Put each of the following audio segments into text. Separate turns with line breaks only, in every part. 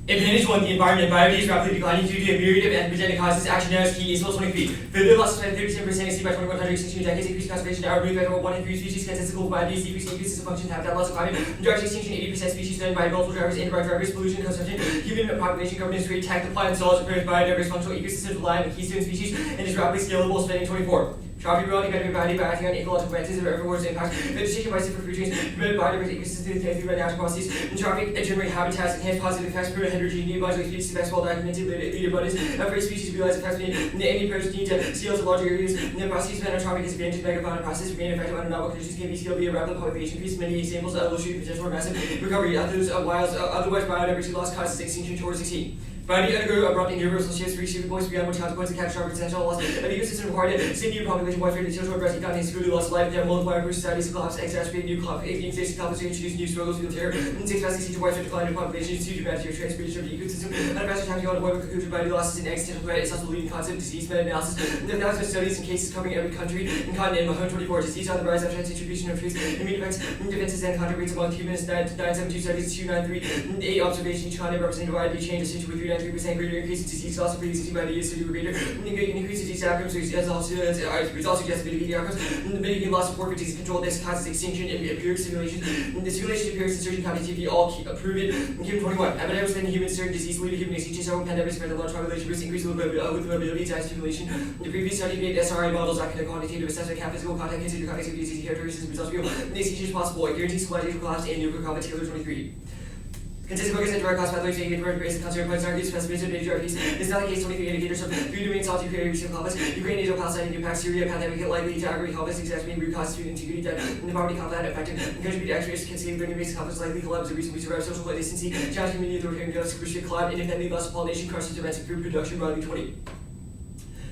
Advantage 1, the environment. Biodiversity is rapidly declining due to a myriad of anthropogenic causes. Action now is key. Is 23. Further loss of 37% exceed by 2100 extinction decades. Increased conservation now removed by over 1 in 3 species. Statistical biodiversity decreasing increases of function, habitat loss of climate. Direct extinction, 80% species threatened by multiple drivers, indirect drivers, pollution, consumption, human population, governance rate, tech, the planet, solids, appearance, biodiverse, functional ecosystems rely on keystone species, and is rapidly scalable. Spending 24. Trophic reality better variety by acting on ecological branches of everyone's impact. Vegetation by different food chains, promote biodiversity ecosystems through by natural processes. And Trophic generate habitats, enhance positive effects, promote heterogeneity, biological species, best well documented, lead abundance, every species realize effects made. Any approach need to scale to larger areas. And the processes spent on Trophic is advantage megafauna process, remain effective under novel conditions, can be scaled via rapid population increase. Many examples illustrate potential for massive recovery. Others otherwise biodiversity loss causes extinction towards 16. Biology undergo abrupt and irreversible shifts, reaching points beyond which consequences of catastrophic potential loss of ecosystem required save population wide variety children breast economy security loss of life there multiply group societies collapse exacerbate new existing conflicts introduce new struggles feel terror and takes fast to widespread decline of population to dramatic transformation of the ecosystem and a faster time to avoid conclusion biology losses and existential threat is also the leading concept disease meta-analysis and there are thousands of studies and cases covering every country and continent 124 disease on the rise after distribution of trees immune effects defenses and contact rates among humans 972 studies 293 8 observations each continent represented by the change essentially with 393% greater increase disease also previously by the use of greater increase in disease outcomes, results suggest mitigating outcomes, mitigating loss of work for disease control, this causes extinction, and empiric simulation. The simulation appears in certain cognitivity, all proven in human 21. Evidence that human certain disease lead to human extinction, several pandemics spread a large population risk, increase with mobility, time stimulation. The previous study made SRI models that can quantitative assessment, cap physical contact, consider cognitive disease characteristics, results real. The extinction is possible. It guarantees collective collapse and nuclear combat. Taylor 23. Consistent focus and direct cost pathways taking for integration concern points argues specificity of major RPs. This is not the case 23 indicators of 3 domains all 2 period recent conflicts. Ukraine, Israel, Palestine, impact, Syria, pandemic likely to aggravate conflicts, exacerbating root causes to integrity debt, and the poverty conflict affecting and contribute to extra cascading bringing basic conflicts likely collapse of recently survived social consistency, challenge community authoritarian justice, restrict collab, independently loss of pollination, crushes domestic food production, broadly 20.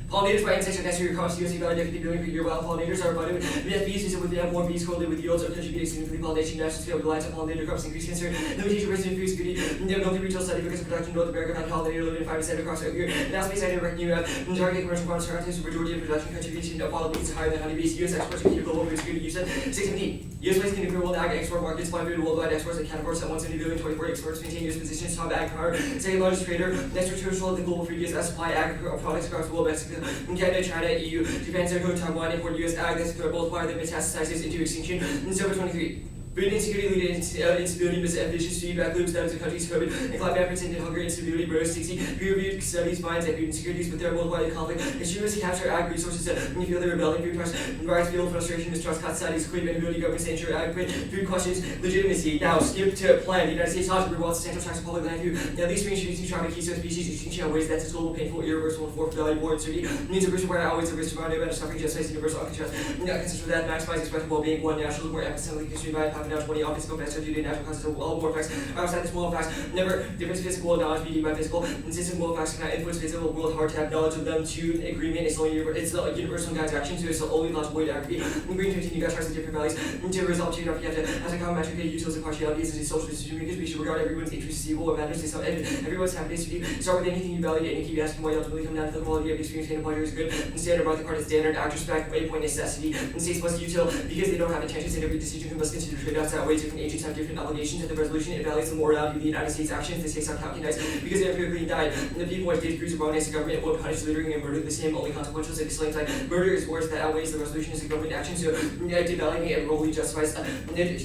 Pollinators by insects are necessary across the US value $50 billion per year, while pollinators are abundant. We have bees used with more bees correlated with yields or contributing significantly pollination national scale reliance on pollinator crops increase concern. Limitation of food security. They have no retail study because of production in North America found pollinator limited 5% across the year. Now space idea reckon you have target commercial farms characteristics the majority of production contribution of wild bees higher than honeybees. US exports of global food security use 617. US place can grow world ag export markets, 5 billion worldwide exports at categories at 170 billion, 24 exports maintain US positions, top ag power, second largest trader, next traditional of the global food US supply agricultural products across the world, Mexico, Canada, China, EU, Japan, Mexico, Taiwan, import US ag that's multiply that metastasizes into extinction. And so 23. Food insecurity leading to instability, misambitious feedback loops down to countries COVID, and climate efforts into hunger, instability, burst 60. Peer-reviewed studies finds that food insecurities with their worldwide conflict. Consumers capture ag resources that when you feel they're rebelling, food price, rise, feel frustration, mistrust, cost societies, clean inability, governments to ensure adequate food questions, legitimacy. Now, skip to plan. The United States House rewards central tracts of public land food. At least reintroducing trophic keystone species extinction in ways that's global, painful, irreversible, and for valuable uncertainty. Means a person where always a risk of no better suffering, justice, universal, uncontracted. Consists for that, maximize expected well-being, one national, more epistemically consumed by half an hour, 20 office, due to natural causes of all more effects outside the small effects. Never difference physical knowledge BD by physical. Insistent small effects cannot influence physical world. Hard to have knowledge of them to an agreement. It's a universal guide's action, so it's the only logical way to aggregate. In green 15, you got tries the different values. To resolve you have to as a common metric, utils and partialities as a social decision makers. We should regard everyone's interests as equal or matters. Everyone's happiness to you. Start with anything you value and you keep asking why you ultimately come down to the quality of the experience and pleasure is good. And standard by the card is standard, actor spec, waypoint necessity. And states must util because they don't have intentions in every decision who must consider trade-offs that way. Different agents have different obligations. And the resolution evaluates the morality of the United States actions. This takes out calculated because they empirically died. And the people who did cruise abroad against the government will punish littering and murder the same only consequentials of Islam's like murder is worse that outweighs the resolution as a government action. So devaluing it rolly justifies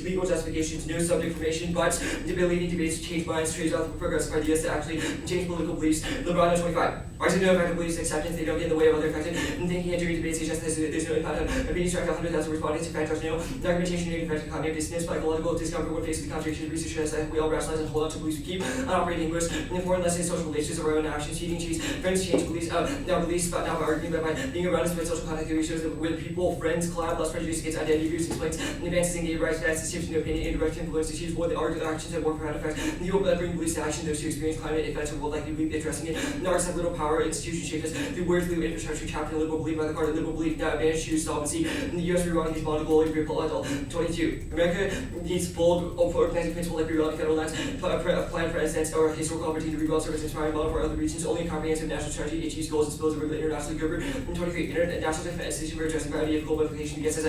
legal justifications, no subject formation, but the ability to debates change minds, trades off progressive ideas to actually change political beliefs. LeBron 25. Ours are no effective beliefs, acceptance, they don't get in the way of other effective thinking and during debates suggest there's no impact on opinions track 100,000 respondents. In fact, there's no argumentation negative effect on cognitive dissonance, psychological discomfort when faced with the contradiction. Research shows that we all rationalize and hold on to beliefs we keep on operating English. And important lessons social relations of our own actions, feeding cheese, friends change beliefs, now beliefs, but now arguing that by being around us by social contact theory shows that when people, friends, collab, less prejudice against identity views, explains and advances in gay rights, facts, shifts in opinion, indirect influence, issues, what the actions have more profound effects. And the hope that bring beliefs to action, those who experience climate effects will likely be addressing it. And arts have little power, institutions shape us through words, through infrastructure, chapter, liberal belief by the card, liberal belief, now advantage, choose solvency. And the US rewriting these bond globally, ripple, 22. America climate needs bold, organizing principle like rewilding federal lands, plan presidents, or historical opportunity to rewild service inspiring model for other regions. Only a comprehensive national strategy achieves goals and spills over the internationally governed. 23. International defense decision for addressing variety of global implication begins as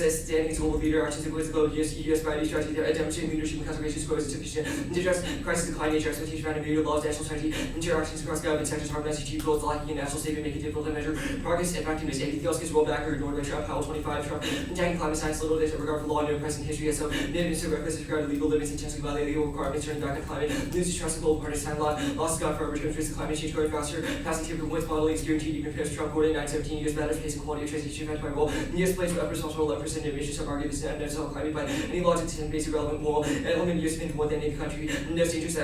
a standing as global leader. Actions influence the global U.S. variety strategy, demonstrating leadership and conservation scores insufficient to address crisis decline nature, expectation around immediate laws, national strategy, interactions across government sectors, harmonize achieve goals, lacking in national statement, make it difficult to measure progress, effectiveness. Anything else gets rolled back or ignored by Trump. Powell 25. Trump attacking climate science, little disregard for law and no present history. So, administer reckless disregard of legal limits, intentionally violate legal requirements, turning back on climate. Loses trust in global partisan law. Lost God forever to confuse the climate change growing faster. Passing tier from Woods model is guaranteed even pairs Trump. Gordon 917. U.S. matters, pace and quality of transition affected by role. The U.S. plays for upper social 11% of emissions. Some argue this is not necessarily climate by any laws and basic relevant moral element. U.S. spend more than any country. Most dangerous,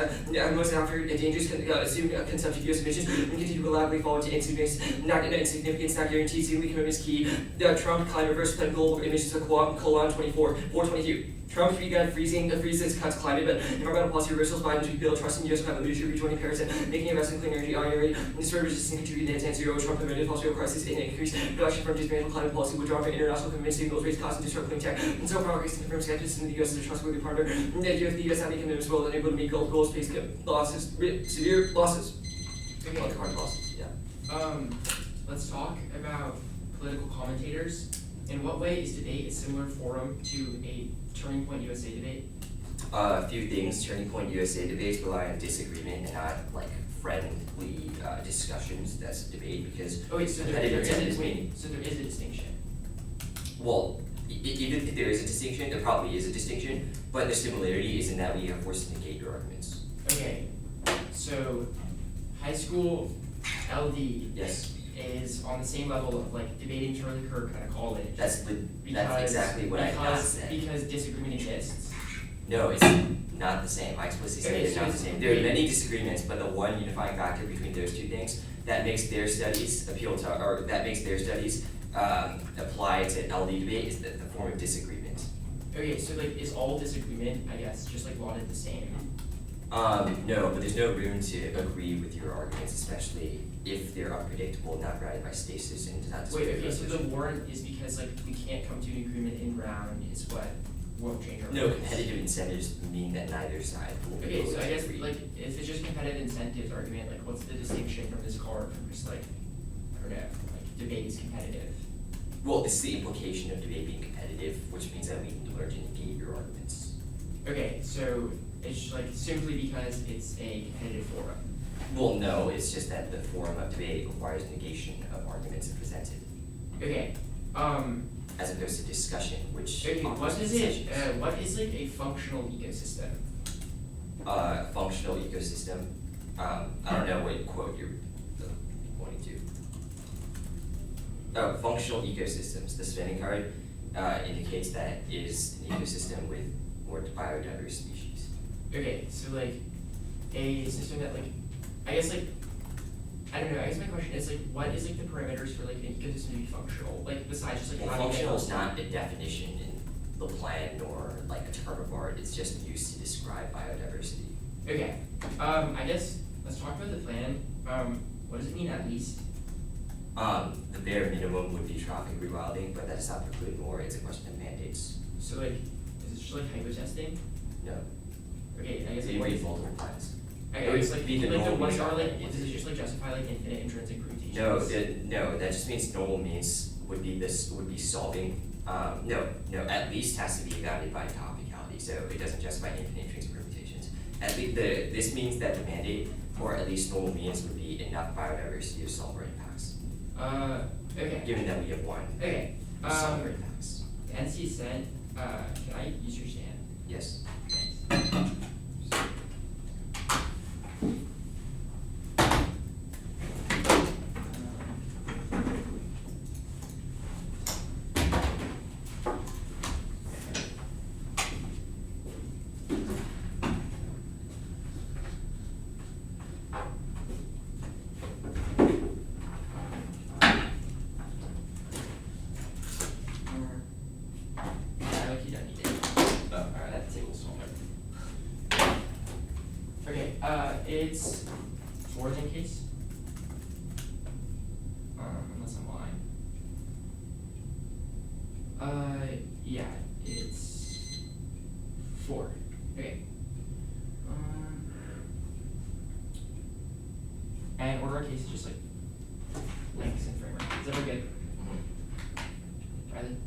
most after dangerous assumed consumption of U.S. emissions and continue to reliably fall into insignificance, not guaranteed. Significant commitments key. Trump climate versus plan global emissions of colon 24, 422. Trump began freezes cuts climate, but environmental policy reversals. Biden's rebuild trust in U.S. climate leadership, rejoining Paris and making investment in clean energy IRA. Minister resisting contributing to net zero. Trump prevented fossil fuel crisis and increased production from dismantled climate policy, withdraw from international commitments, signals raise costs and disrupt clean tech. And so progress confirm skepticism in the U.S. as a trustworthy partner. And the U.S. having commitments will enable to meet goals, face losses, severe losses.
Okay.
Hard losses. Yeah.
Let's talk about political commentators. In what way is debate a similar forum to a Turning Point USA debate?
A few things. Turning Point USA debates rely on disagreement and not like friendly discussions. That's debate because
so there is a distinction.
Well, even if there is a distinction, there probably is a distinction, but the similarity is in that we are forced to negate your arguments.
Okay, so high school LD
yes.
is on the same level of like debating Charlie Kirk at a college.
That's exactly what I said.
Because disagreement exists.
No, it's not the same. I explicitly say it's not the same. There are many disagreements, but the one unifying factor between those two things that makes their studies apply to LD debate is the form of disagreement.
Okay, so like is all disagreement, I guess, just like lauded the same?
No, but there's no room to agree with your arguments, especially if they're unpredictable, not grounded by stasis, and does not display.
Wait, okay, so the warrant is because like we can't come to an agreement in round is what won't change our
No,
votes.
competitive incentives mean that neither side will be
Okay,
able
so
to
I guess
agree.
like if it's just competitive incentives argument, like what's the distinction from this card from just like I don't know, like debate is competitive.
Well, this is the implication of debate being competitive, which means that we need to learn to negate your arguments.
Okay, so it's like simply because it's a competitive forum.
Well, no, it's just that the form of debate requires negation of arguments presented,
Okay,
as opposed to discussion, which
okay,
offers
what is like a functional ecosystem?
Functional ecosystem. I don't know what quote you're pointing to. Oh, functional ecosystems. The spinning card indicates that is an ecosystem with more biodiverse species.
Okay, so like a system that like I guess like I don't know, I guess my question is like what is like the parameters for like an ecosystem to be functional? Like besides just like
Well,
how do you
functional
get-
is not a definition in the plan nor like a term of art. It's just used to describe biodiversity.
Okay. I guess let's talk about the plan. What does it mean at least?
The bare minimum would be trophic rewilding, but that does not preclude more. It's a question of mandates.
So like is it just like hypo testing?
No.
Okay, I guess
So
like
you
what
read
is
multiple plans.
I
would
guess like
be the
like
normal
what are
means
like
of
does it just like justify like infinite intrinsic permutations?
No, that just means normal means would be solving. No, at least has to be bounded by topicality, so it doesn't justify infinite intrinsic permutations. At least this means that the mandate for at least normal means would be enough biodiversity to solve our impacts.
Okay.
Given that we have one,
Okay.
to solve our impacts.
NC sent, can I use your stand?
Yes.
Thanks. It's forwarding case. Unless I'm lying. Yeah, it's violent.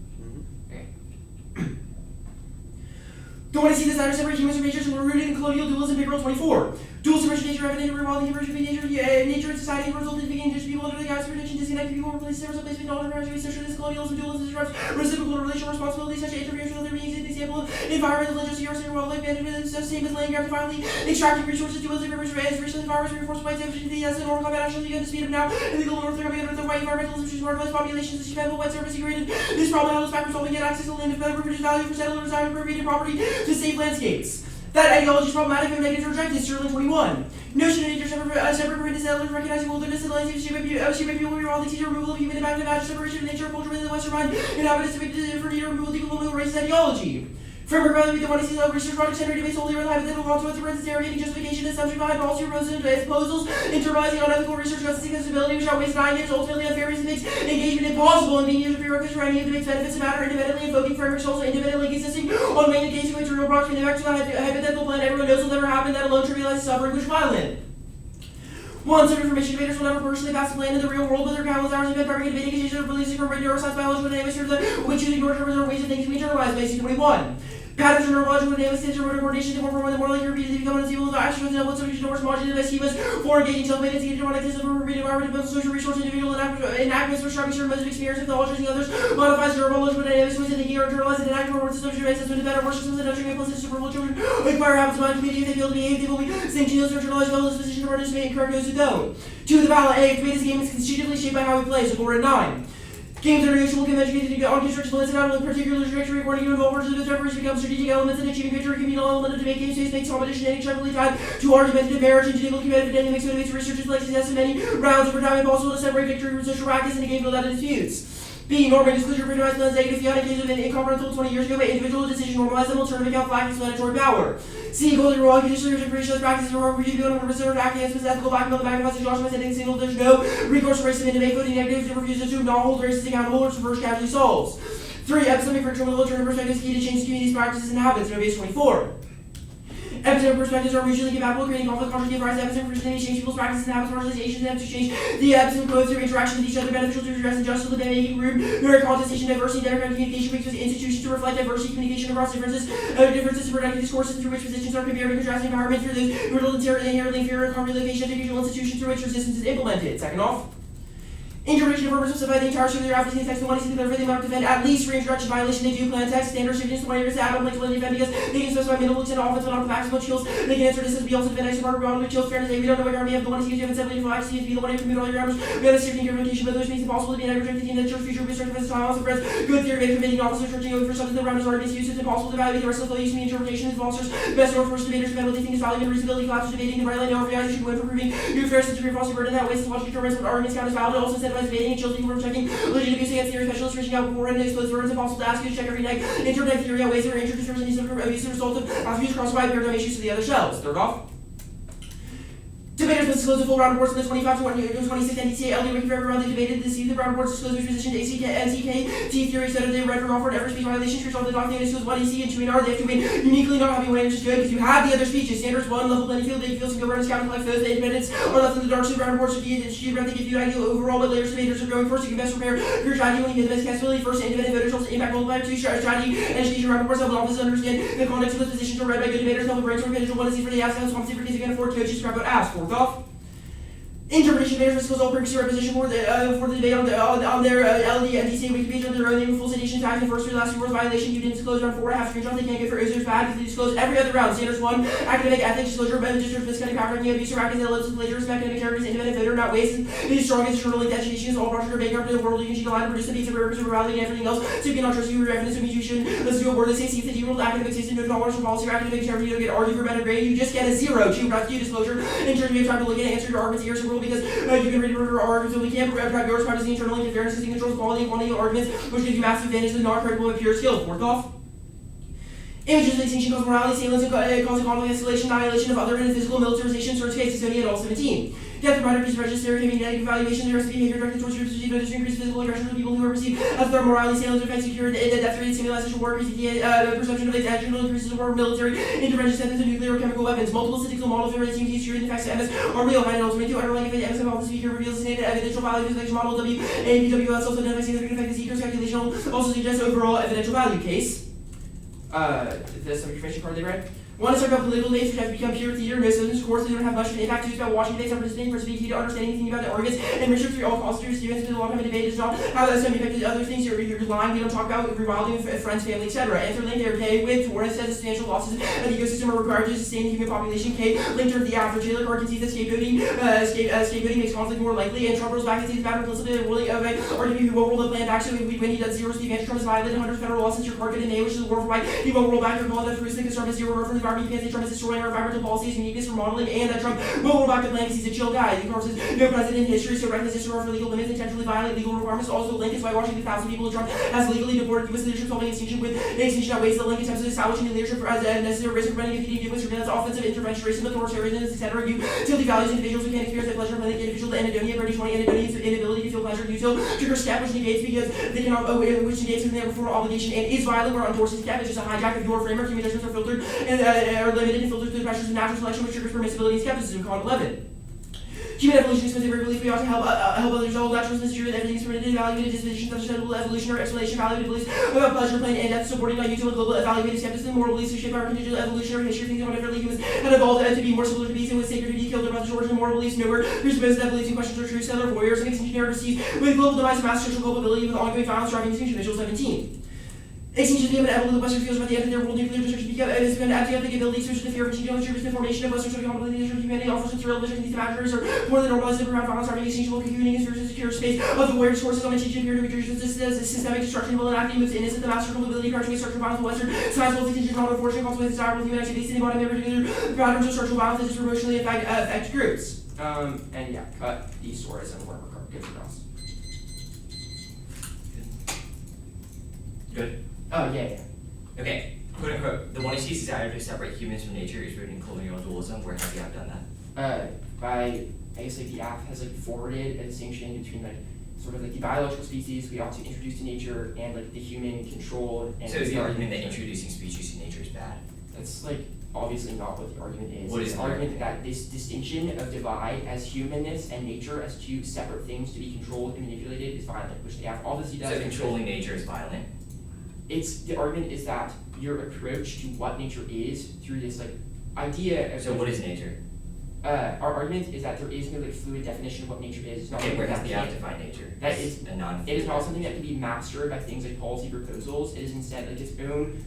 Okay.
Don't want to see the designer separate humans from nature, so we're rooted in colonial dualism, big rule 24. Dual suppression nature, evident rewilding, conversion of nature and society resulted in beginning just people under the guise of protection, disconnected people, replace their replacement, knowledge, marriage, socialism, colonialism, dualism, disrupts reciprocal relational responsibility, such as interference with other beings, an example of environmental literacy, or wildlife management, the same as land grab, finally, extracting resources, dualism, rivers, rich environments, reinforced by exemption, the as an or combat actually begun to speed up now, and the global north, they're coming under the white environmentalism, which is marginalized populations, such as people, wet surface, degraded. This problem held us back resolving get access to land of better privileged value for settlers, desire for appropriated property to save landscapes. That ideology is problematic and negative to reject is Sterling 21. Notion of nature separate from settlers, recognizing wilderness and landscape, shape by people, rewild, the removal of human impact, and separation of nature, culture within the Western mind, inhabitants for need to remove the colonial race ideology. Framework rather be the one sees research projects generated based solely on hypothetical consequences, parentheses, justification, and subject behind policy proposals, internalizing unethical research, justice, and stability, which outweighs denying ultimately unfairness and makes engagement impossible, and being used as a prerequisite for any of the mixed benefits of matter, independently invoking frameworks also independently consisting on main case of material proximity effects of a hypothetical plan everyone knows will never happen, that alone trivializes suffering, which is violent. One, some information debaters will never personally pass the plan in the real world, but their countless hours spent preparing debating occasions of releasing from neuroscience, biological dynamics, which using neuroscience ways of thinking we internalize by C21. Patterns of neurological dynamics, intermotor coordination, the more likely repeatedly become unstable, the action of the double solution towards modulated by schemas, for engaging self-maintenance, intermonicalism, for repeated environment, social resource, individual enactments, prescribing certain modes of experience, pathologizing others, modifies neurological dynamics, ways of thinking, or internalizing and acting for systems, systems, and better, more systems, and nurturing impulses, superfluous children, acquire habits of mind, community, if they feel to behave, they will be sanctioned, internalized, well, disposition to participate, and correct those who don't. 2. The ballot A, this game is constitutively shaped by how we play, so 4 and 9. Games are usual convention on construction limits and out of particular trajectory according to involve versus the referees become strategic elements in achieving victory, communal element to make game space, makes competition and intricately tied to argumentative marriage and to competitive dynamics, motivates researchers like success in many rounds over time impossible to separate victory from social practice in a game without disputes. B. Normal disclosure minimized plans negative fiat in case of an incomprehensible 20 years ago by individual decision normalized and alternative account flag explanatory power. C. Golden rule judicial interpretation practices or review on 100% acting as ethical blackmail the magnifies Joshua sending single there's no recourse for racism and debate voting negatives and refuses to not hold racists accountable or subvert casually solves. 3. Epistemic friction will alternative perspectives key to change communities' practices and habits. No base 24. Epistemic perspectives are mutually compatible, creating conflict, contrary, rise, epistemic friction, change people's practices and habits, marginalization, and to change the epistemic codes through interaction with each other, beneficial to address injustice with them, making room, mirror contestation, diversity, democratic communication, makes institutions to reflect diversity, communication across differences to productive discourses through which positions are compared and contrasting empowerment through those who are inherently inferior, congregation, educational institutions through which resistance is implemented. Second off. Interpretation of purpose specify the entire circular after text and one is clear for them to defend at least reintroduction violation. They do plan text standard students 20 years to add like to defend because they can specify minimal extent offense but not the maximum chills. They can answer this as we also defend next part of with chills fairness. We don't know what army have the one is used to have 75 to be the one who commit all your hours. We have a certain communication, but those makes it possible to be an rejected in the church future research of time also friends. Good theory of committing officers searching over for something that around us already misuse. It's impossible to evaluate the rest of the use of the interpretation of officers. The best north first debaters defend what they think is value and reasonability collapse debating the right line over reality should go in for proving your fair sense of your false burden that ways to watch determines what arguments count as valid. Also incentivize debating and chills people checking legit abuse against theory specialists reaching out before and expose words impossible to ask you to check every night. Internet theory on ways that are introduced and abuse as a result of abuse across wide paradigm issues to the other shells. Third off. Debaters must disclose the full round reports in the 25 to 26 NDCA LD wiki for every round they debated. This the round reports disclose which position to ACK, NCK, T theory said they read from offered every speech violation, which all the document disclose what EC and 2 R. They have to win uniquely, not having one which is good because you have the other speeches. Standards 1, level playing field, they feel some governance counting like those. The independents are left in the dark, so the round reports should be about to give you an ideal overall, but later debaters are going first. You can best prepare your strategy when you get the best accessibility. First, independent voters helps impact multiplier. 2, strategy, education round reports help the office understand the context of those positions are read by good debaters, help the brainstorm individual one to see for the absence, one to see for case you can afford coaches, scrap out ask. Fourth off. Interpretation of disclose all prerequisite reposition for the debate on their LD and DC wiki page on their own name, full citation tags and first or last reports violation. You didn't disclose round 4, half screenshot they can't get for users bad because they disclose every other round. Standards 1, academic ethics, disclosure, district, miscutting, backtracking, abuse, or practice, ellipsis, plagiarism, academic characters, independent voter, not waste, the strongest journal linked education, all project or bankrupt in the world, you can cheat a line, produce the piece of prerequisite morality and everything else, so you cannot trust you, your evidence, so you should let's do a word that says, see if the ruled academic system, no tolerance for policy or academic integrity, you don't get argued for better grade, you just get a 0. 2, rescue disclosure, in turn you have time to look at and answer your arguments here, so rule because you can read your arguments, so we can't protect yours, privacy, internal interference, because it controls quality and quantity of arguments, which gives you massive advantage to not credible and pure skill. Fourth off. Images of extinction cause morality, salience, and cause conflict, escalation, annihilation of other and physical militarization, certain cases, Estonia and all 17. Death of minor piece of register, giving negative evaluation, the rest of behavior directed towards your perceived to increase physical aggression to the people who are perceived as their morality, salience, defense, security, death rate, stimulation, war, perception of exaggeration, increases of war, military intervention, sentence of nuclear or chemical weapons, multiple statistical models of teams used to the facts of MS are real, and ultimately to underlying if MS of the speaker reveals the evidential value of the model W, and PWS also identifies significant effect the seekers
calculation also suggests overall evidential value case. The some information card they read. One is talking about political debates which have become pure theater. Most of them, of course, they don't have much of an impact. Two is about watching debates, participating, key to understand anything about the arguments. And research through all costs, students spend a long time in debate as well. How that's going to affect other things you're lying, we don't talk about rewilding, friends, family, etc. Answer link, they're okay with Torres says substantial losses of the ecosystem are required to sustain the human population. K, linked to the after Taylor Card concedes that scapegoating makes conflict more likely. And Trump rolls back and sees matter implicitly and ruling of argument he won't roll the plan back. So when he does zero, Steve Trump has violated 100 federal law since your card in May, which is a war for right. He won't roll back your call that proves the concern is zero from the environment. You can't say Trump is destroying our environmental policies, uniqueness for modeling, and that Trump will roll back the plan because he's a chill guy. Of course, no president in history so reckless disregard for legal limits, intentionally violate legal requirements. Also, link is whitewashing the 1,000 people Trump has legally deported U.S. leadership, solving extinction with an extinction outweighs the link attempts to establishing leadership as a necessary risk of preventing competing viewpoints, surveillance, offensive intervention, racism, authoritarianism, etc. Utility values individuals who can't experience that pleasure, like individual to anhedonia, Brady 20 anhedonia's inability to feel pleasure, util trigger step which negates because they cannot which negates because they have a formal obligation and is violent or endorses step, which is a hijack of your framework. Human judgments are filtered and are limited and filtered through the pressures of natural selection, which triggers permissibility and skepticism. Called 11. Human evolution is supposed to belief we ought to help others. All naturalism is true that everything is permitted, evaluated dispositions, understandable evolution or explanation, evaluated beliefs about pleasure, pain, and death, supporting by utility, global evaluated skepticism, moral beliefs to shape our contingent evolutionary history, things about differently humans had evolved to be more similar to beasts and with sacred to be killed their brother's origin, moral beliefs nowhere presupposes that beliefs in questions are true, stellar warriors and extinction narratives with global demise of mass social culpability with ongoing violence driving extinction. Visual 17. Extinction became inevitable. The Western feels about the end of their world. Nuclear destruction became has been anti-ethic ability to the fear of extinction, which the formation of Western social completely different humanity offers a thrill, vision, these imaginers are more than normalized around violence, driving extinction, while cocooning is versus secure space of the weird sources on extinction appear to be traditions. This is systemic destruction will enacting with innocent the master culpability, perpetuate structural violence in Western science, both extinction, not unfortunate consequences, desirable human activities, in body, in particular patterns of structural violence that disproportionately affect groups. And yeah, cut these stories and work good for us.
Good.
Oh yeah.
Okay, quote unquote, the one sees desire to separate humans from nature is rooted in colonial dualism. Where have you done that?
By, I guess like the app has like forwarded a distinction between like sort of like the biological species we ought to introduce to nature and like the human controlled. And
so is the argument that introducing species to nature is bad?
That's like obviously not what the argument is.
What is
the argument that this distinction of divide as humanness and nature as two separate things to be controlled and manipulated is violent, which the app obviously does.
So controlling nature is violent?
The argument is that your approach to what nature is through this like idea of.
So what is nature?
Our argument is that there is no like fluid definition of what nature is. It's not
Okay, where has the app
it
defined nature?
That is
a non.
It is not something that can be mastered by things like policy proposals. It is instead like its own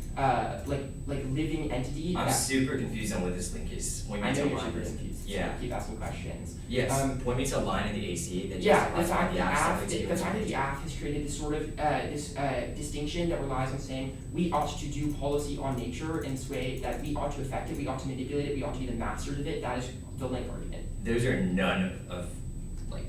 like living entity.
I'm super confused on what this link is. Point me
I know
to a
you're
line.
super confused.
Yeah.
So keep asking questions.
Yes. Point me to a line in the AC that
Yeah, the
justifies
fact
the app
that the app has created this sort of distinction that relies on saying we ought to do policy on nature in this way that we ought to affect it, we ought to manipulate it, we ought to be the masters of it. That is the link argument.
Those are none of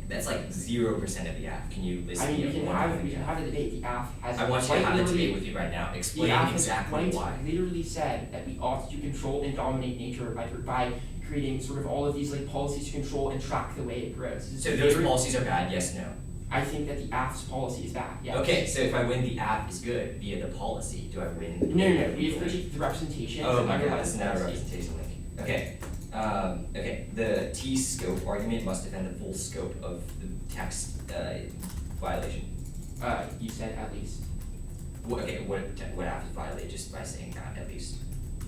that's like 0% of the app. Can you listen?
I mean, we can have a debate. The app has.
I want you to have a debate with you right now. Explain exactly why.
Literally said that we ought to control and dominate nature by creating sort of all of these like policies to control and track the way it grows.
So those policies are bad. Yes, no.
I think that the app's policy is bad. Yeah.
Okay, so if I win, the app is good via the policy. Do I win?
No. We have critiqued the representation.
Oh my god, it's not a representation link. Okay. Okay, the T scope argument must defend the full scope of the text violation.
You said at least.
Okay, what app is violated just by saying at least?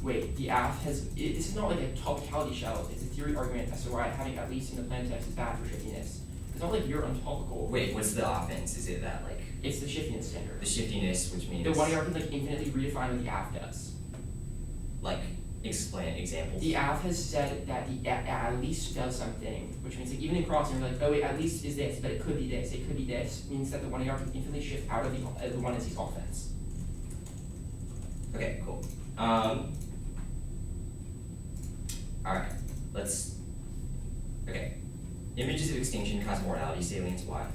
Wait, the app has. This is not like a topicality shell. It's a theory argument as to why having at least in the plain text is bad for shiftiness. It's not like you're untopical.
Wait, what's the offense? Is it that like?
It's the shiftiness standard.
The shiftiness, which means.
The one yard can like infinitely redefine what the app does.
Like. Explain examples.
The app has said that the at least does something, which means like even in crossing, you're like, oh wait, at least is this, but it could be this. It could be this. Means that the one yard can infinitely shift out of the one is his offense.
Okay, cool. All right, let's. Okay, images of extinction cause mortality. Salience. Why?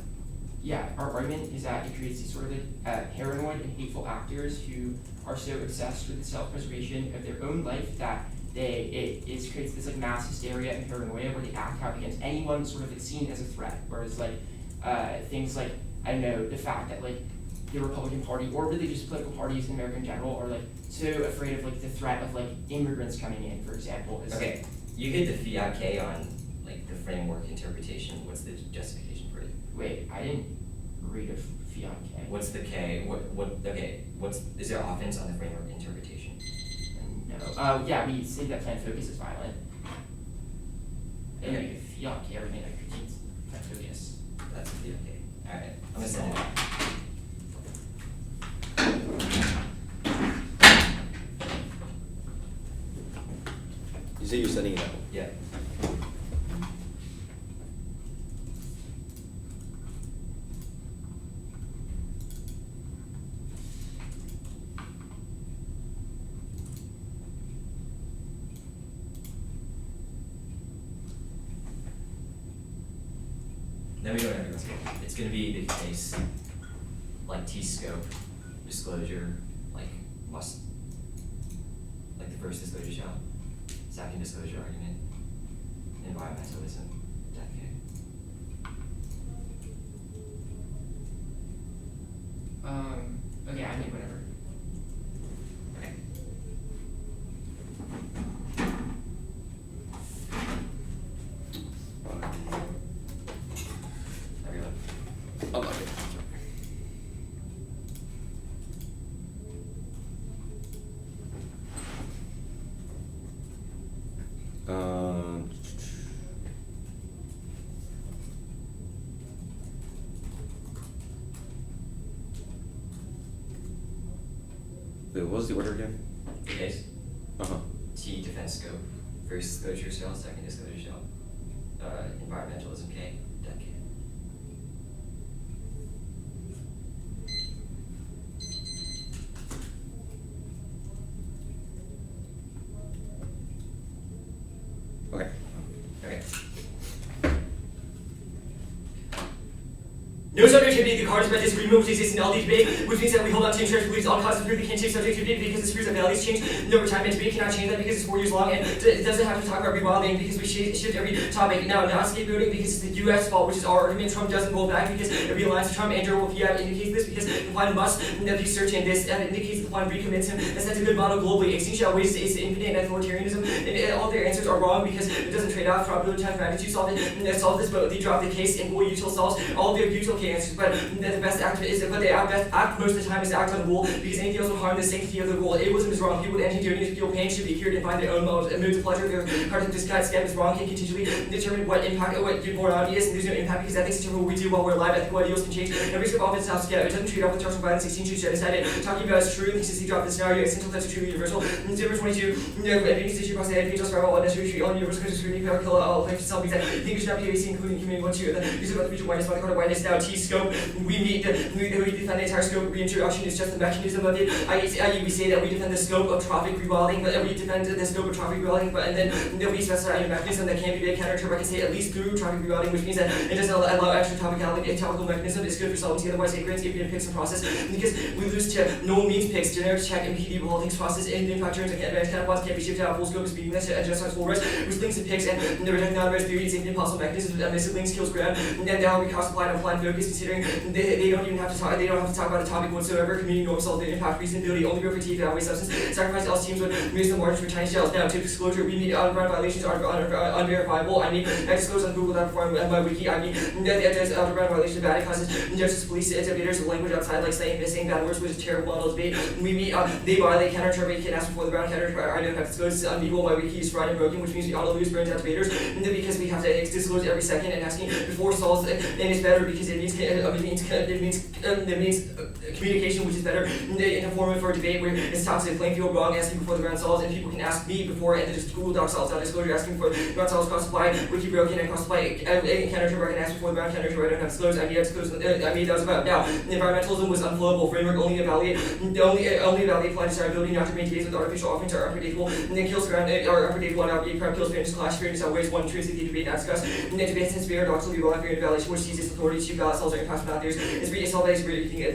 Yeah, our argument is that it creates these sort of paranoid and hateful actors who are so obsessed with the self-preservation of their own life that it creates this like mass hysteria and paranoia where they act out against anyone sort of like seen as a threat. Whereas like things like I don't know the fact that like the Republican Party or really just political parties in America in general are like so afraid of like the threat of like immigrants coming in, for example.
Okay, you get the fiat K on like the framework interpretation. What's the justification for it?
Wait, I didn't read a Fiat K.
What's the K? Okay, is there offense on the framework interpretation?
No. Yeah, we say that plan focus is violent. And
Okay.
Fiat K, everything that critiques plan focus.
That's the okay. Alright, I'm gonna send it out.
You say you're sending it out?
Yeah. Then we go to everyone's scope. It's going to be the case, like T-scope, disclosure, like must, like the first disclosure shall, second disclosure argument, environmentalism, decade.
Okay, I think whatever.
Okay. Everyone.
I'll lock it. Wait, what was the order again?
The case.
Uh-huh.
T, defense scope, first disclosure shall, second disclosure shall, environmentalism, K, decade.
Okay.
Okay. No subjectivity, the card is about disagreement which exists in all debate, which means that we hold on to insurance beliefs all causes prove they can't change subjectivity because the spheres of values change over time, and debate cannot change that because it's 4 years long, and it doesn't have to talk about rewilding because we shift every topic. Now, not scapegoating because it's the US fault, which is our argument. Trump doesn't roll back because it realigns to Trump, and Joe Fiat indicates this because the plan must be searching this, and it indicates the plan recommits him. That's a good model globally. Extinction outweighs is infinite authoritarianism, and all their answers are wrong because it doesn't trade off probability times magnitude solve it, and solve this, but they drop the case, and boy, util solves all their util K answers, but the best act is, but they act most of the time is to act on the rule because anything else will harm the sanctity of the rule. Ableism is wrong. People with anti-tyranny feel pain should be cured and find their own modes of pleasure. Their heart of disgust scam is wrong and continually determine what impact, what morality is, and there's no impact because ethics determine what we do while we're alive. Ethical ideals can change. And risk of offense is scam. It doesn't treat off with structural violence, 16 choose genocide. And talking about is true, and consistency drop the scenario, essential that's truly universal. And number 22, advancing issue across the head, just survival, unnecessary treat all universal because scrutiny, power, kill all life itself. Because I think we should not be AC, including community one, two. These are about the future whiteness, by the card of whiteness. Now, T scope, we meet we defend the entire scope. Reintroduction is just the mechanism of it. We say that we defend the scope of trophic rewilding, but we defend the scope of trophic rewilding, but and then we specify a mechanism that can be made counter to I can say at least through trophic rewilding, which means that it doesn't allow extra topicality. A topical mechanism is good for solvency, otherwise it grants infinite picks and process because we lose to no means picks, generic check, MPD holdings process, and impact terms like advanced catabots can't be shifted out. Full scope is meaningless and just as full rest, which links and picks and the reject non-rest theory is infinite possible mechanisms that missing links kills ground, and then now we cost applied on plan focus considering they don't even have to talk. They don't have to talk about a topic whatsoever. Community norms solve the impact, reasonability, only go for T value substance. Sacrifice else teams would raise the margin for tiny shells. Now, to disclosure, we mean on-ground violations are unverifiable. I mean, I disclose on Google that before my wiki. I mean, that there's underground violation of bad causes injustice, police, innovators of language outside, like saying bad words, which is a terrible model debate. We meet, they violate counter interpret, can ask before the ground counter. I don't have to disclose unequal. My wiki is fried and broken, which means we auto lose burns out debaters because we have to disclose every second and asking before solves, and it's better because it means communication, which is better in a format for a debate where it's toxic, playing field wrong, asking before the ground solves, and people can ask me before, and then just Google Doc solves out disclosure, asking for ground solves cross supply, wiki broken, and cross supply, counter interpret, and ask before the ground counter interpret. I don't have disclosed. I mean, that was about. Now, environmentalism was unflowable framework, only evaluate apply desirability, not to make cases with artificial offerings are unpredictable, and then kills ground are unpredictable, and outbeat crime kills fairness, clash fairness outweighs one intrinsically debate, not discussed, and then debate since paradoxically well after evaluation, which sees its authority to balance solves are impasse not theirs. It's all that is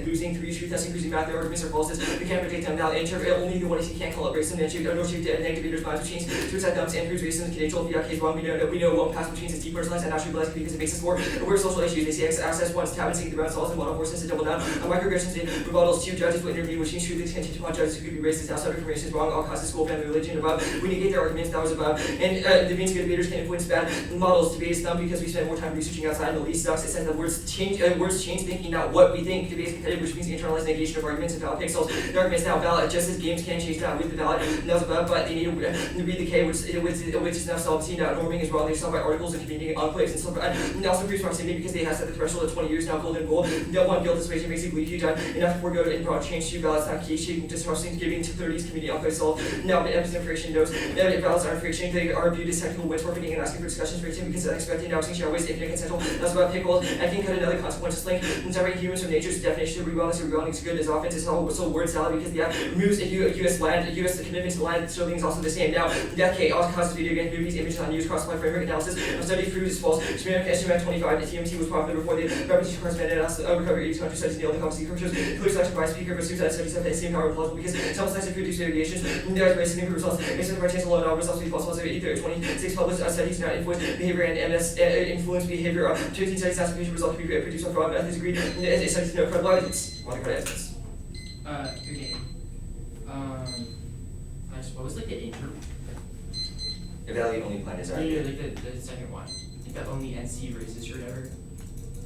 losing, three truth testing, cruising math, their arguments are falses. We can't predict them now. Only the one is you can't call it racism, and shoot negative debaters' minds, which change suicide dumps and proves racism. Conditional Fiat case wrong. We know one pass, which means it's depersonalized and not tribalized because it makes us more aware of social issues. They say access ones, tab and seek the ground solves and model forces to double down on microaggressions and rebuttals. Two judges will interview, which means truly continue to want judges who could be racist, outside information is wrong, all causes school, family, religion, above. We negate their arguments, that was above. And the means good debaters can influence bad models. Debate is dumb because we spend more time researching outside and the least sucks. It says the words change words change thinking, not what we think. Debate is competitive, which means internalized negation of arguments and valid pixels. The arguments now valid, just as games can change now with the valid nodes above, but they need to read the K, which is now solved. See, now norming is wrong. They're solved by articles and community enclaves and stuff. And also proves proximity because they have set the threshold at 20 years now. Golden goal. The one guild dissuasion basically huge. Enough to forego in broad change to balance not key shaking disrupting giving to 30s community enclave solved. Now the emphasis on friction knows that balance aren't friction. They are viewed as technical wins forfeiting and asking for discussions friction because unexpected now since always infinite consensual. That's about pickles. I can cut another consequences link. And separate humans from nature's definition of rewildness. Rewilding is good as offense is all so word salad because the removes a U.S. land, U.S. commitment to land serving is also the same. Now death K also causes video game movies, images on use cross-apply framework analysis. A study proves it's false. Estimate 25. The TMT was popular before the repetition corresponded recovery 800 studies nailed the competency curvatures. Clear selection by speaker versus that studies have the same power plausible because some science have produced variations. There is basically results. Based on the chance alone, all results will be false. Either 26 published studies not influence behavior and MS influence behavior. 15 studies application results can be produced on fraud. Methods agreed. Studies no credible evidence. Want to go to evidence?
Okay. I suppose like the intro.
Evaluate only plan design.
Yeah, like the second one. Like the only NC racist or whatever.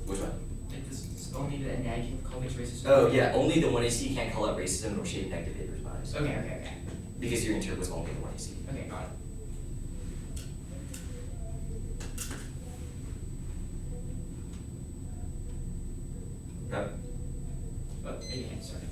Which one?
Like this is only the nagging of cultics racist.
Oh yeah, only the one AC can't call out racism nor shape negative behaviors bias.
Okay.
Because your inter was only the one AC.
Okay, got it. Again, sorry.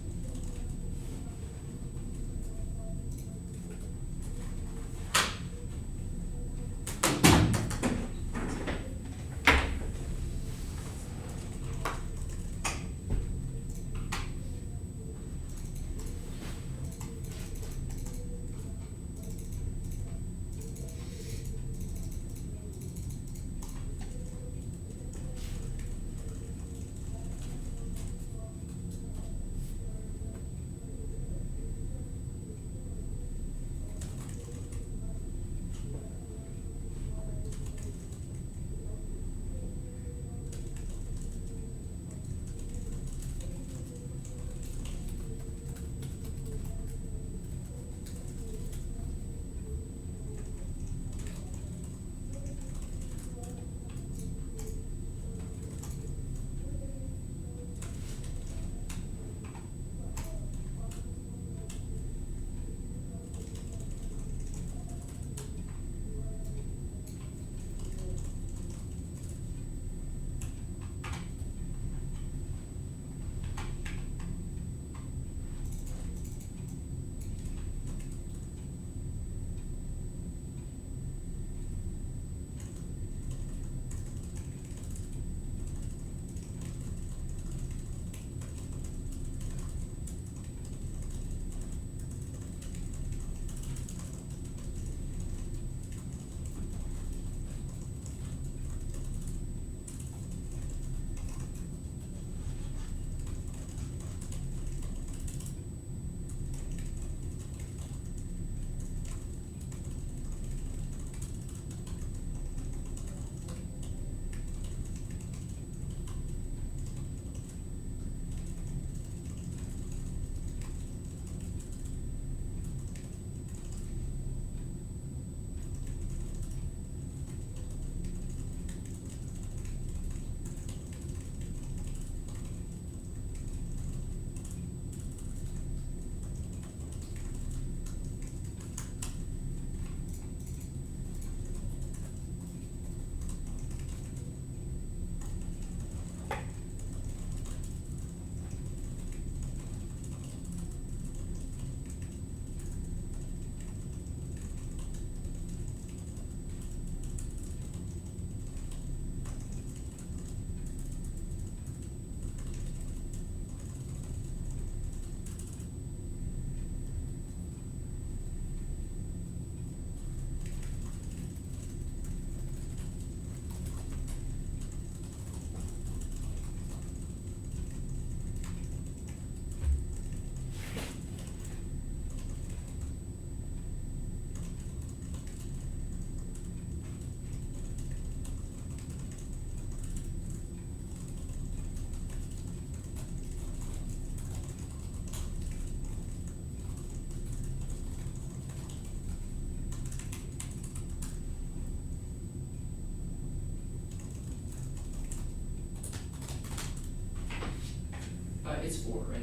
It's 4, right?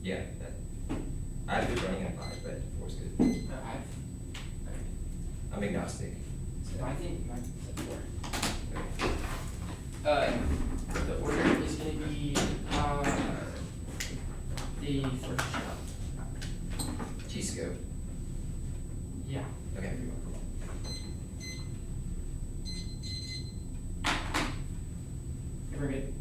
Yeah. I've been running at 5, but 4 is good. I'm agnostic.
So I think mine said 4.
Okay.
The order is going to be the first shot.
G-scope.
Yeah.
Okay.
Very good.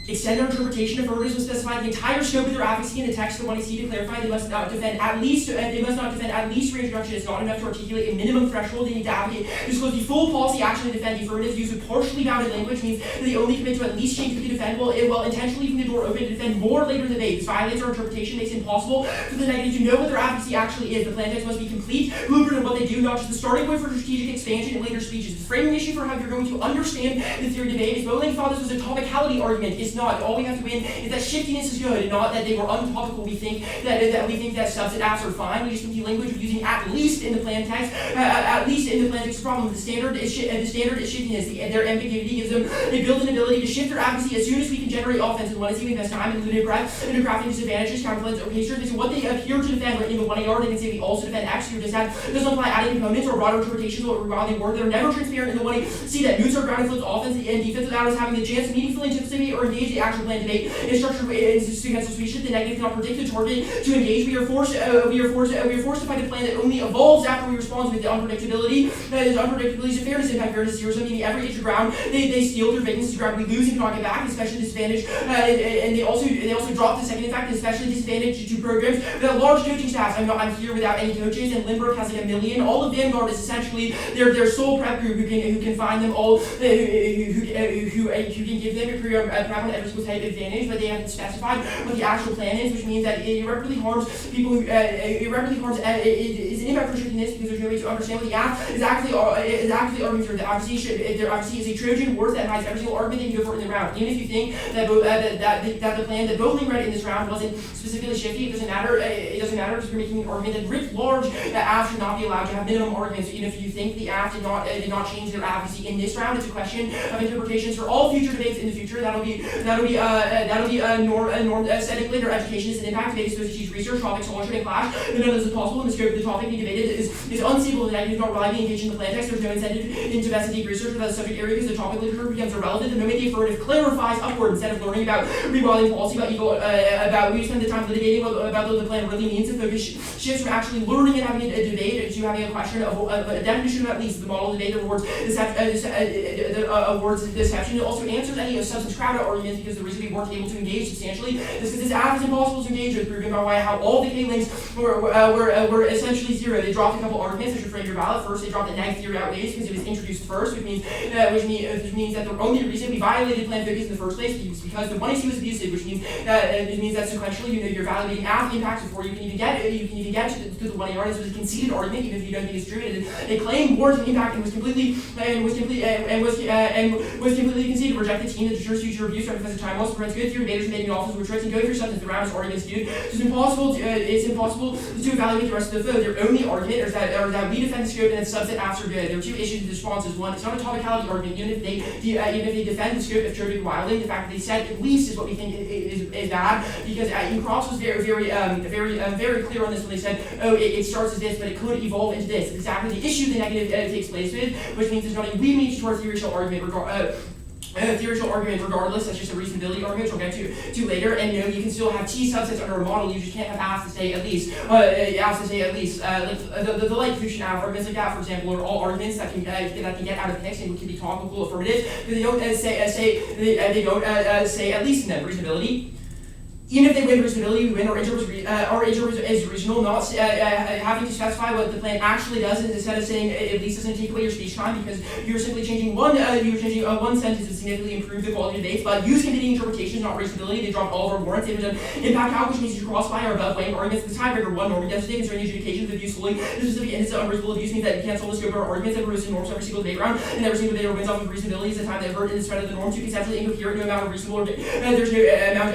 Extend our interpretation. Affirmatives will specify the entire scope of their advocacy in the text of the 1AC to clarify they must not defend at least reintroduction is not enough to articulate a minimum threshold they need to advocate. Disclose the full policy action to defend. The affirmatives use of partially bounded language means that they only commit to at least change the defendable while intentionally leaving the door open to defend more later in the debate. This violates our interpretation, makes it impossible for the negative to know what their advocacy actually is. The plan text must be complete, blueprint of what they do, not just the starting point for strategic expansion in later speeches. The framing issue for how you're going to understand the theory debate is Bowling thought this was a topicality argument. It's not. All we have to win is that shiftiness is good, and not that they were untopical. We think that subset apps are fine. We just think the language of using at least in the plan text, at least in the plan text is a problem. The standard is shiftiness. Their ambiguity gives them a built-in ability to shift their advocacy as soon as we can generate offense. And one is even best time and limited breadth into crafting disadvantages, counterplans, or cases. This is what they appear to defend. Right in the 1 AR, they can say we also defend X. Here doesn't apply adding components or broader interpretations or rewilding work. They're never transparent in the 1A. See that moods are grounded flips offense and defense without us having the chance to meaningfully anticipate or engage the actual plan debate. In structured sequential speech, the negative cannot predict the target to engage. We are forced to fight a plan that only evolves after we respond with the unpredictability. Unpredictability is fairness, impact, fairness, zeros. Meaning every inch of ground they steal through vacancies ground we lose and cannot get back, especially disadvantage. And they also drop the second impact, especially disadvantage to programs without large coaching staffs. I'm here without any coaches, and Lynbrook has like 1 million. All of Vanguard is essentially their sole prep group who can find them all, who can give them a career prep on every single type of advantage, but they haven't specified what the actual plan is, which means that it irreparably harms people who is an impact for shiftiness because there's no way to understand what the app is actually arguing for. Their advocacy is a Trojan horse that hides every single argument they can go for in the round. Even if you think that the plan that Bowling read in this round wasn't specifically shifty, it doesn't matter. It doesn't matter because we're making an argument that writ large that apps should not be allowed to have minimum arguments. So even if you think the app did not change their advocacy in this round, it's a question of interpretations for all future debates in the future. That'll be a norm setting later. Education is an impact debate supposed to teach research, topics, scholarship, and clash, but none of this is possible. In the scope of the topic being debated is unstable. The negative is not reliably engaged in the plan text. There's no incentive into investing deep research without the subject area because the topic literature becomes irrelevant. The moment the affirmative clarifies upward instead of learning about rewilding policy, about we spend the time litigating about what the plan really means, and focus shifts from actually learning and having a debate to having a question of a definition of at least. The model debate awards deception. It also answers any substance crowd arguments because the reason we weren't able to engage substantially is because this app is impossible to engage with, proven by how all the K-links were essentially zero. They dropped a couple arguments which reframed your ballot. First, they dropped the neg theory outweighs because it was introduced first, which means that the only reason we violated plan focus in the first place is because the 1AC was abusive, which means that sequentially you're validating app impacts before you can even get to the 1AR. This was a conceded argument, even if you don't think it's true. They claimed warranted impact and was completely conceded. Reject the team that deters future abuse or defensive time loss, prevents good theory debaters from making offers, retracts and go through substance. The round is arguments due. It's impossible to evaluate the rest of the foe. Their only argument is that we defend the scope and that subset apps are good. There are two issues with responses. One, it's not a topicality argument. Even if they defend the scope of Trophic wilding, the fact that they said at least is what we think is bad, because Cross was very clear on this when they said, it starts as this, but it could evolve into this. It's exactly the issue the negative takes place with, which means there's not a leading to our theoretical argument regardless. That's just a reasonability argument, which we'll get to later. And you can still have T subsets under a model. You just can't have apps to say at least. The light pollution arguments like that, for example, are all arguments that can get out of mix and can be topical affirmative because they don't say at least in them. Reasonability. Even if they win reasonability, we win. Our answer is reasonable, not having to specify what the plan actually does instead of saying at least doesn't take away your speech time because you're simply changing one sentence to significantly improve the quality of debates. But use competing interpretations, not reasonability. They dropped all of our warrants. They've done impact calc, which means you crossify or above blame arguments. The tiebreaker one norm density concerning adjudications of abuse fully. The specific instance of unreasonable abuse means that you cancel the scope of our arguments and reduce norms every single debate round, and every single debater wins off of reasonability is the time they've heard in the spread of the norm to conceptually incoherent no amount of reasonable. There's no amount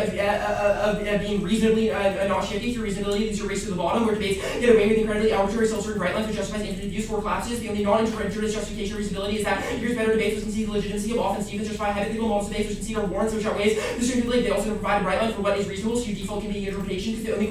of being reasonably not shifty through reasonability leads to a race to the bottom, where debates get away with incredibly arbitrary self-certain right lines which justifies infinite views for collapses. The only non-interventionist justification of reasonability is that here's better debates which concede the legitimacy of often Stevens justify hypothetical models of debates which concede our warrants which outweighs the strength of the They also provide a right line for what is reasonable, so your default can be interpretation because the only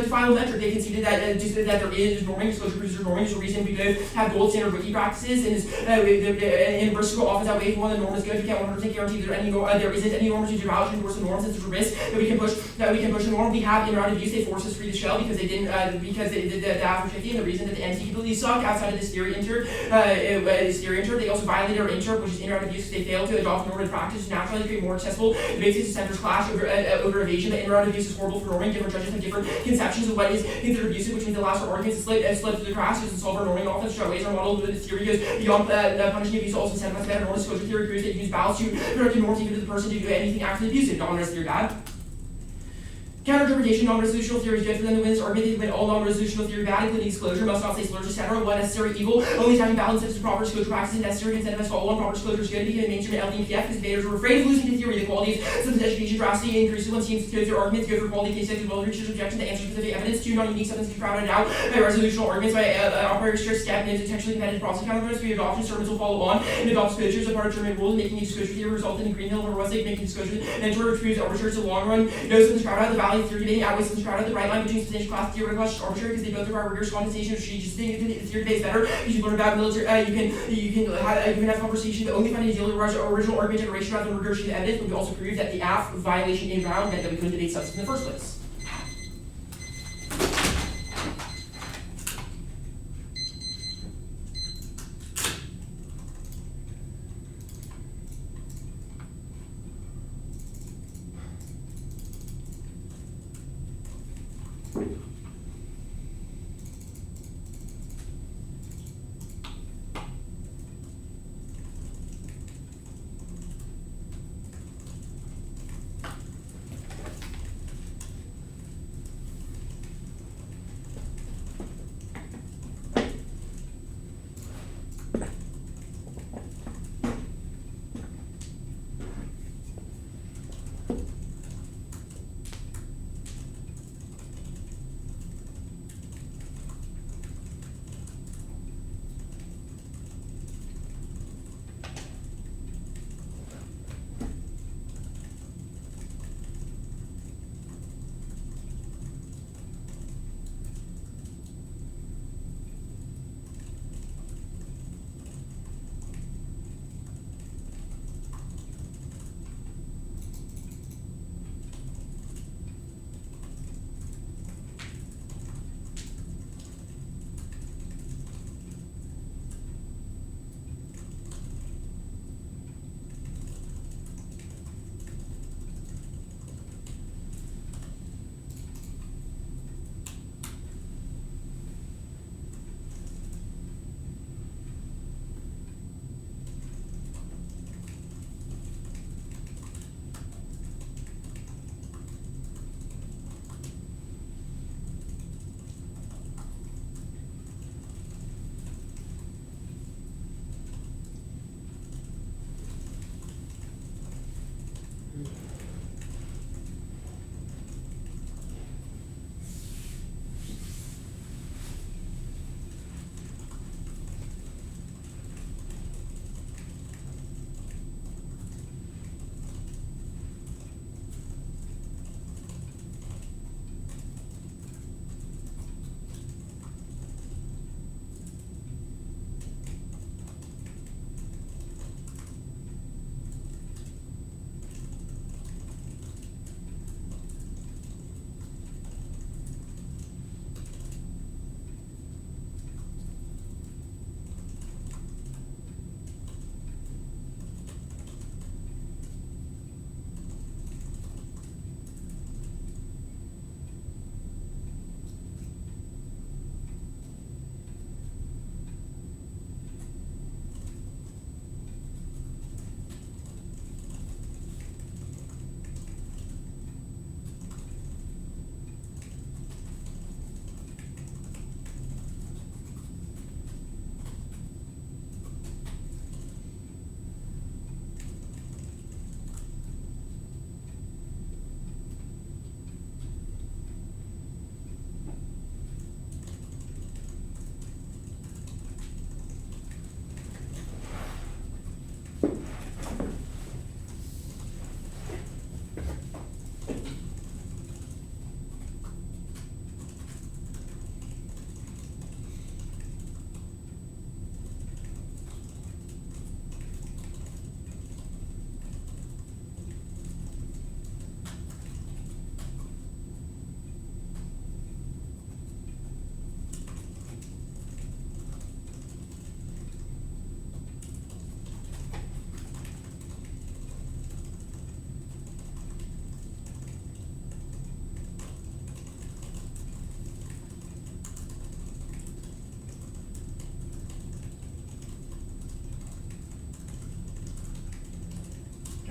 final metric they conceded that there is norming, disclosure producer norming. There's a reason we both have gold standard wiki practices, and versatile often outweighs one. The norm is good. We can't 100% guarantee there isn't any norms to devalue and endorse the norm since there's a risk that we can push the norm. We have in round of use they force us free to shell because they didn't because the after 50 and the reason that the NT completely suck outside of this theory entered they also violated our interp, which is in round of use because they failed to adopt normative practice to naturally create more accessible debates. Centers clash over evasion. The in-round abuse is horrible for norming. Different judges have different conceptions of what is considered abusive, which means the last for arguments is slip through the cracks and solve our norming offense, which outweighs our model. The theory goes beyond punishing abuse, also incentivize better normal disclosure theory proves that you use balance to protect norms even to the person to do anything actually abusive. Non-res theory bad. Counter-interpretation, non-resolutional theory is good for them to win this argument. They win all non-resolutional theory bad, including disclosure, must not say slurs, etc. What necessary evil? Only time balance is proper disclosure practices necessary to incentivize follow-on. Proper disclosure is good because mainstream LD and PF because debaters are afraid of losing the theory. The quality of substance education drastically increases when teams go through arguments, go for quality case studies, well research objection to answer specific evidence. 2 non-unique substance can be crowded out by resolutional arguments by operator strict step and potentially competitive process countermeasures. We adoption sermons will follow on and adopt disclosure as a part of German rules, making a disclosure theory resulted in Greenhill or Westlake making disclosure and to refuse arbiters in the long run. No substance crowd out the value of theory debating outweighs crowd out the right line between substantial class theory and arbitrary because they both require rigorous condensation of strategies. The theory debate is better because you learn about military. You can have conversation. The only finding is the only original argument generation rather than regurgitating the evidence. But we also proved that the AF violation in round meant that we couldn't debate substance in the first place.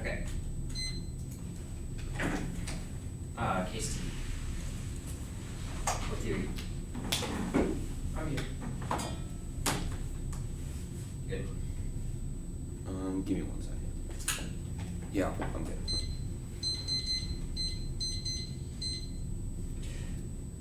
Okay. Case T. What theory?
I'm here.
Good.
Give me 1 second. Yeah, I'm good.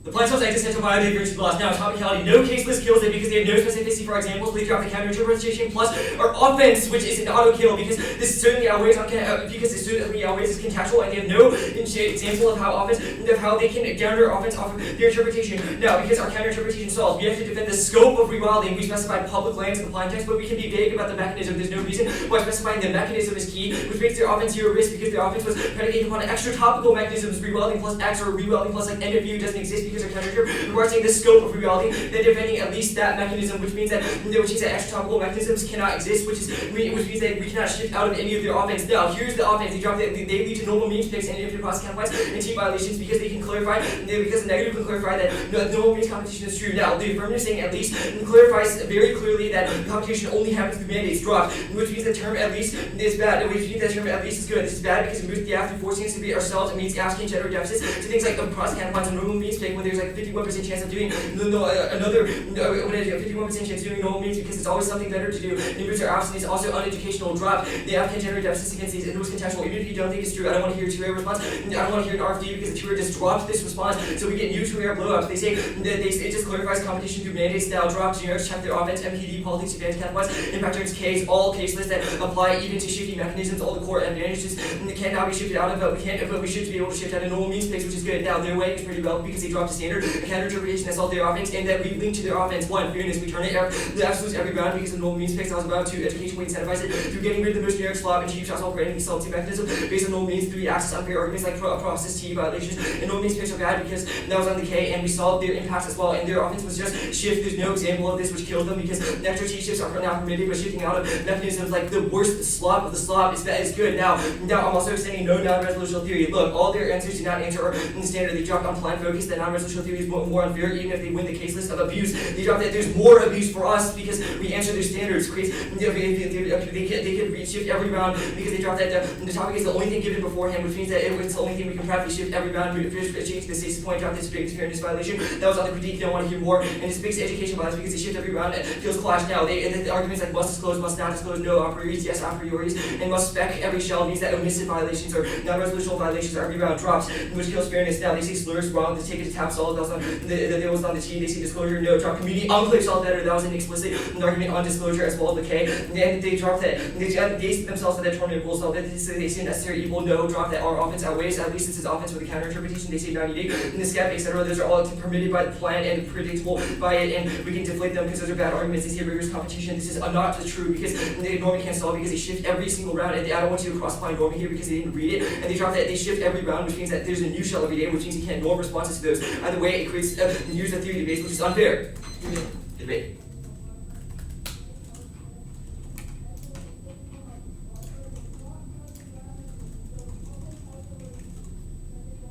The plant cell's existential biodiversity loss. Now, topicality, no case list kills it because they have no specificity for examples. They drop the counterinterpretation plus our offense, which is an auto kill because this certainly outweighs is contextual, and they have no example of how they can counter offense off of their interpretation. Now, because our counterinterpretation stalls, we have to defend the scope of rewilding. We specify public lands in the plain text, but we can be vague about the mechanism. There's no reason why specifying the mechanism is key, which makes their offense zero risk because their offense was predicated upon extra topical mechanisms. Rewilding plus X or rewilding plus like end of view doesn't exist because our counter we're saying the scope of rewilding, then defending at least that mechanism, which means that extra topical mechanisms cannot exist, which means that we cannot shift out of any of their offense. Now, here's the offense. They lead to normal means picks and infinite process counterpoints and T violations because they can clarify because the negative can clarify that normal means competition is true. Now, the affirmative saying at least clarifies very clearly that competition only happens through mandates dropped, which means the term at least is bad, which means that term at least is good. This is bad because it moves the after forcing us to be ourselves. It means asking general deficits to things like the process counterpoints and normal means pick when there's like 51% chance of doing another 51% chance of doing normal means because it's always something better to do. Numbers are absent is also uneducational drop. They have generate deficits against these, and it was contextual. Even if you don't think it's true, I don't want to hear a two-way response. I don't want to hear an RFD because the two-way just dropped this response, so we get new two-way blowups. They say it just clarifies competition through mandates style drop. Generics check their offense, MPD, politics, advanced counterpoints, impact turns case, all case lists that apply even to shifting mechanisms. All the core advantages cannot be shifted out of, but we should be able to shift out of normal means space, which is good. Now their way is pretty well because they dropped the standard counter interpretation that's all their offense, and that we link to their offense. One, fairness, we turn it the absolutes every round because the normal means picks. I was about to education, we incentivize it through getting rid of the most generic slop and cheap shots while creating the subtlety mechanism based on normal means. 3, access unfair arguments like process T violations, and normal means picks are bad because that was on the K, and we solved their impacts as well, and their offense was just shift. There's no example of this which killed them because extra T shifts are not permitted, but shifting out of mechanisms like the worst slop of the slop is good. Now I'm also extending no non-resolutional theory. Look, all their answers do not answer in the standard. They dropped on plan focus that non-resolutional theory is more unfair, even if they win the case list of abuse. They dropped that there's more abuse for us because we answer their standards. They could reshift every round because they dropped that the topic is the only thing given beforehand, which means that it's the only thing we can practically shift every round. We change the stasis point, drop this big fairness violation. That was on the critique. They don't want to hear more, and it's big education bias because they shift every round. It feels clash now. The arguments like must disclose, must not disclose, no a prioris, yes a prioris, and must spec every shell means that omissive violations or non-resolutional violations every round drops, which kills fairness. Now they say slurs wrong. They take it to tap solid. That was on that was on the T. They say disclosure, no drop community enclave solid better. That was an explicit argument on disclosure as well as the K. And they dropped that. They themselves at that tournament rules. So they say necessary evil, no drop that our offense outweighs. At least it's his offense with the counter interpretation. They say 90 day and the skep, etc. Those are all permitted by the plan and predictable by it, and we can deflate them because those are bad arguments. They say rigorous competition. This is not true because they normally can't solve because they shift every single round. And I don't want you to cross-apply norm here because they didn't read it, and they drop that they shift every round, which means that there's a new shell every day, which means you can't norm responses to those. Either way, it creates use the theory debate, which is unfair. Debate.